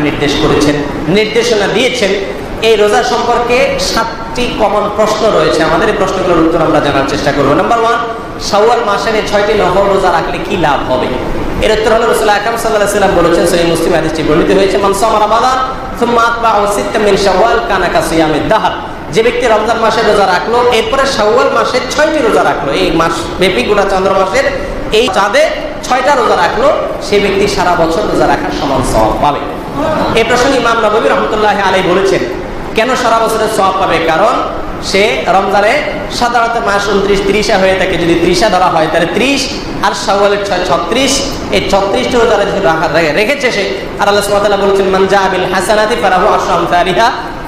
নির্দেশ করেছেন, নির্দেশনা দিয়েছেন। এই রোজা সম্পর্কে 7টি কমন প্রশ্ন রয়েছে। আমাদের এই প্রশ্নগুলোর উত্তর আমরা জানার চেষ্টা করবো। নাম্বার 1, শাওয়াল মাসের এই 6টি নফল রোজা রাখলে কি লাভ হবে? এর উত্তর হলো রাসূল আকরাম সাল্লাল্লাহু আলাইহি ওয়াসাল্লাম বলেছেন, সহিহ মুসলিম হাদিসটি বর্ণিত হয়েছে, মান সামা রমাদান সুম্মা আতবা'আহু সিত্তাম মিন শাওয়াল কানা কাসিয়ামিদ দাহর। যে ব্যক্তি রমজান মাসে রোজা রাখলো, এরপরে শাওয়াল মাসে 6টি রোজা রাখলো, এই মাস ব্যাপী গোটা চন্দ্র মাসের এই চাঁদে 6টা রোজা রাখলো, সেই ব্যক্তি সারা বছর রোজা রাখার সমান সওয়াব পাবে। এই প্রসঙ্গে ইমাম নববী রাহমাতুল্লাহি আলাইহি বলেছেন, কেন সারা বছরের সওয়াব পাবে? কারণ সে রমজানে সাধারণত মাস 29, 30 হয়ে থাকে, যদি 30 ধরা হয় তাহলে 30, আর শাওয়ালের 36, এই 36টি রোজা রেখেছে সে। আর আল্লাহ সুবহানাহু ওয়া তাআলা বলেছেন, মান জাআ বিল হাসানাতি ফালাহু আশরু আমসালিহা,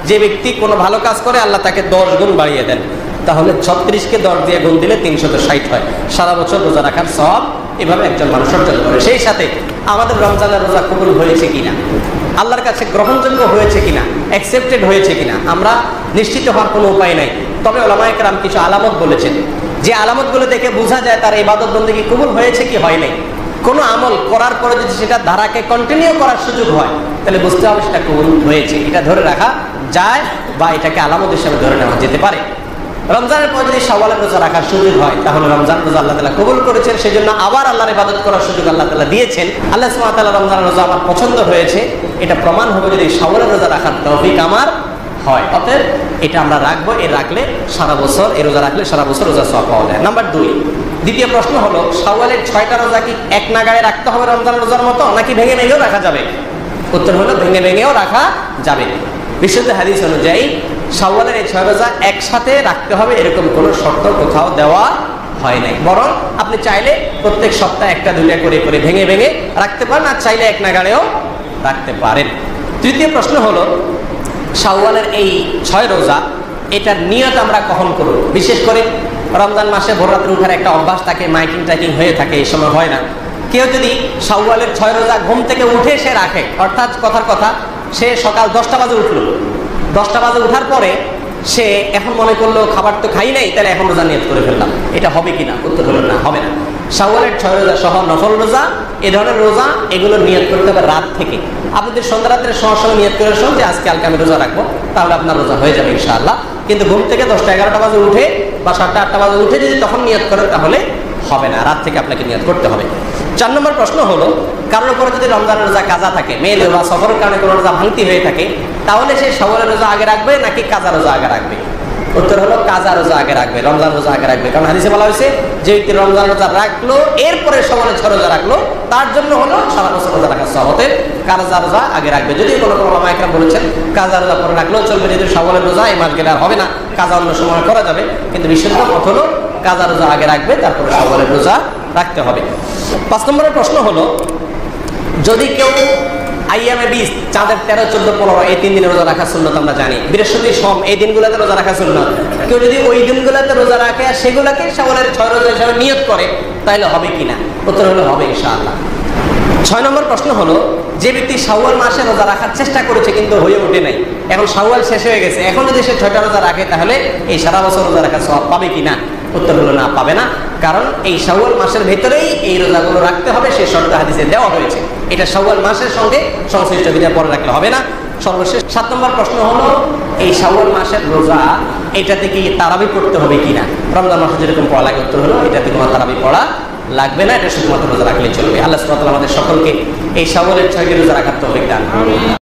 যে ব্যক্তি কোনো ভালো কাজ করে আল্লাহ তাকে 10 গুণ বাড়িয়ে দেন। তাহলে 36কে 10 দিয়ে গুণ দিলে 360 হয়। সারা বছর রোজা রাখার সওয়াব এভাবে একজন মানুষ অর্জন করে। সেই সাথে আমাদের রমজানের রোজা কবুল হয়েছে কিনা, আল্লাহর কাছে গ্রহণযোগ্য হয়েছে কিনা, অ্যাকসেপ্টেড হয়েছে কিনা, আমরা নিশ্চিত হওয়ার কোনো উপায় নাই। তবে উলামায়ে কেরাম কিছু আলামত বলেছেন, যে আলামতগুলো দেখে বোঝা যায় তার ইবাদত বন্দেগী কবুল হয়েছে কি হয় নাই। কোনো আমল করার পরে যদি সেটা ধারাকে কন্টিনিউ করার সুযোগ হয়, তাহলে বুঝতে হবে সেটা কবুল হয়েছে। এটা ধরে রাখা যায় বা এটাকে আলামত হিসেবে ধরে নেওয়া যেতে পারে। রমজানের পর যদি শাওয়ালের রোজা রাখার সুযোগ হয়, তাহলে রমজান রোজা আল্লাহ তাআলা কবুল করেছেন, সেজন্য আবার আল্লাহর ইবাদত করার সুযোগ আল্লাহ তাআলা দিয়েছেন। আল্লাহ সুবহানাহু ওয়া তাআলা রমজানের রোজা আমার পছন্দ হয়েছে, এটা প্রমাণ হবে যদি শাওয়ালের রোজা রাখার তৌফিক আমার হয়। অতএব এটা আমরা রাখবো, এর রাখলে সারা বছর, এই রোজা রাখলে সারা বছর রোজা সওয়াব পাওয়া যায়। নাম্বার 2, দ্বিতীয় প্রশ্ন হলো, শাওয়ালের 6টা রোজা কি এক নাগাড়ে রাখতে হবে রমজানের রোজার মতো, নাকি ভেঙে ভেঙেও রাখা যাবে? উত্তর হলো ভেঙে ভেঙেও রাখা যাবে। বিশুদ্ধ হাদিস অনুযায়ী শাওয়ালের এই 6 রোজা একসাথে রাখতে হবে এরকম কোনো শর্ত কোথাও দেওয়া হয় নাই। বরং আপনি চাইলে প্রত্যেক সপ্তাহে 1টা-2টা করে করে ভেঙে ভেঙে রাখতে পারেন, আর চাইলে এক নাগাড়েও রাখতে পারেন। তৃতীয় প্রশ্ন হলো, শাওয়ালের এই 6 রোজা এটার নিয়ত আমরা কখন করব? বিশেষ করে রমজান মাসে ভোর রাত্রে উঠার একটা অভ্যাস থাকে, মাইকিং টাইকিং হয়ে থাকে, এই সময় হয় না। কেউ যদি শাওয়ালের 6 রোজা ঘুম থেকে উঠে সে রাখে, অর্থাৎ কথার কথা সে সকাল 10টা বাজে উঠলো, 10টা বাজে উঠার পরে সে এখন মনে করলো খাবার তো খাই নাই, তাহলে এখন রোজা নিয়ত করে ফেললাম, এটা হবে কিনা? উত্তর হলো না, হবে না। শাওয়ালের 6 রোজা সহ নফল রোজা, এ ধরনের রোজা এগুলো নিয়ত করতে হবে রাত থেকে। আপনাদের সন্ধ্যা রাত্রে সঙ্গে নিয়ত করে আসুন যে আজকে কালকে আমি রোজা রাখবো, তাহলে আপনার রোজা হয়ে যাবে ইনশাআল্লাহ। কিন্তু ঘুম থেকে 10টা-11টা বাজে উঠে বা 7টা-8টা বাজে উঠে যদি তখন নিয়ত করেন তাহলে হবে না, রাত থেকে আপনাকে নিয়ত করতে হবে। 4 নম্বর প্রশ্ন হলো, কারোর উপরে যদি রমজানের রোজা কাজা থাকে, মেয়ের বা সফরের কারণে কোনো রোজা ভাঙতি হয়ে থাকে, তাহলে সে শাওয়ালের রোজা আগে রাখবে নাকি কাজা রোজা আগে রাখবে? উত্তর হলো কাজা রোজা আগে রাখবে, রমজান রোজা আগে রাখবে। কারণ হাদিসে বলা হয়েছে, যে ব্যক্তি রমজান রোজা রাখলো এরপরে শাওয়ালের 6 রোজা রাখলো, তার জন্য হলো সারা বছর রোজা রাখার সওয়াব। কাজা রোজা আগে রাখবে। যদি কোনো উলামায়ে কেরাম বলেছেন কাজা রোজা পরে রাখলেও চলবে, যদি শাওয়ালের রোজা এই মাস গেলে আর হবে না, কাজা অন্য সময় করা যাবে। কিন্তু বিশুদ্ধ মত হলো কাজা রোজা আগে রাখবে, তারপরে শাওয়ালের রোজা রাখতে হবে। 5 নম্বরের প্রশ্ন হলো, যদি কেউ আইয়ামে 20, চাঁদের 13, 14, 15 এই 3 দিনে রোজা রাখা সুন্নাত আমরা জানি, বৃহস্পতি, সোম এই দিনগুলোতে রোজা রাখা সুন্নাত, কেউ যদি ওই দিনগুলোতে রোজা রাখে আর সেগুলোকে শাওয়ালের 6 রোজা হিসাবে নিয়ত করে, তাহলে হবে কিনা? উত্তর হলো হবে ইনশাআল্লাহ। 6 নম্বর প্রশ্ন হলো, যে ব্যক্তি শাওয়াল মাসে রোজা রাখার চেষ্টা করেছে কিন্তু হয়ে ওঠে নাই, এখন শাওয়াল শেষ হয়ে গেছে, এখন যদি সে 6টা রোজা রাখে তাহলে এই সারা বছর রোজা রাখার সওয়াব পাবে কিনা? উত্তর হলো না, পাবে না। কারণ এই শাওয়াল মাসের ভেতরেই এই রোজাগুলো রাখতে হবে, সেই শর্ত হাদিসে দেওয়া হয়েছে। এটা শাওয়াল মাসের সঙ্গে সংশ্লিষ্ট বিধান পরে রাখলে হবে না। সর্বশেষ 7 নম্বর প্রশ্ন হলো, এই শাওয়াল মাসের রোজা এটাতে কি তারাবি পড়তে হবে কিনা? রমজান মাসে যেরকম পড়া লাগে, উত্তর হলো এটাতে কোনো তারাবি পড়া লাগবে না, এটা শুধুমাত্র রোজা রাখলেই চলবে। আল্লাহ সুবহানাহু ওয়া তাআলা আমাদের সকলকে এই শাওয়ালের 6টি রোজা রাখার তৌফিক দান করুন।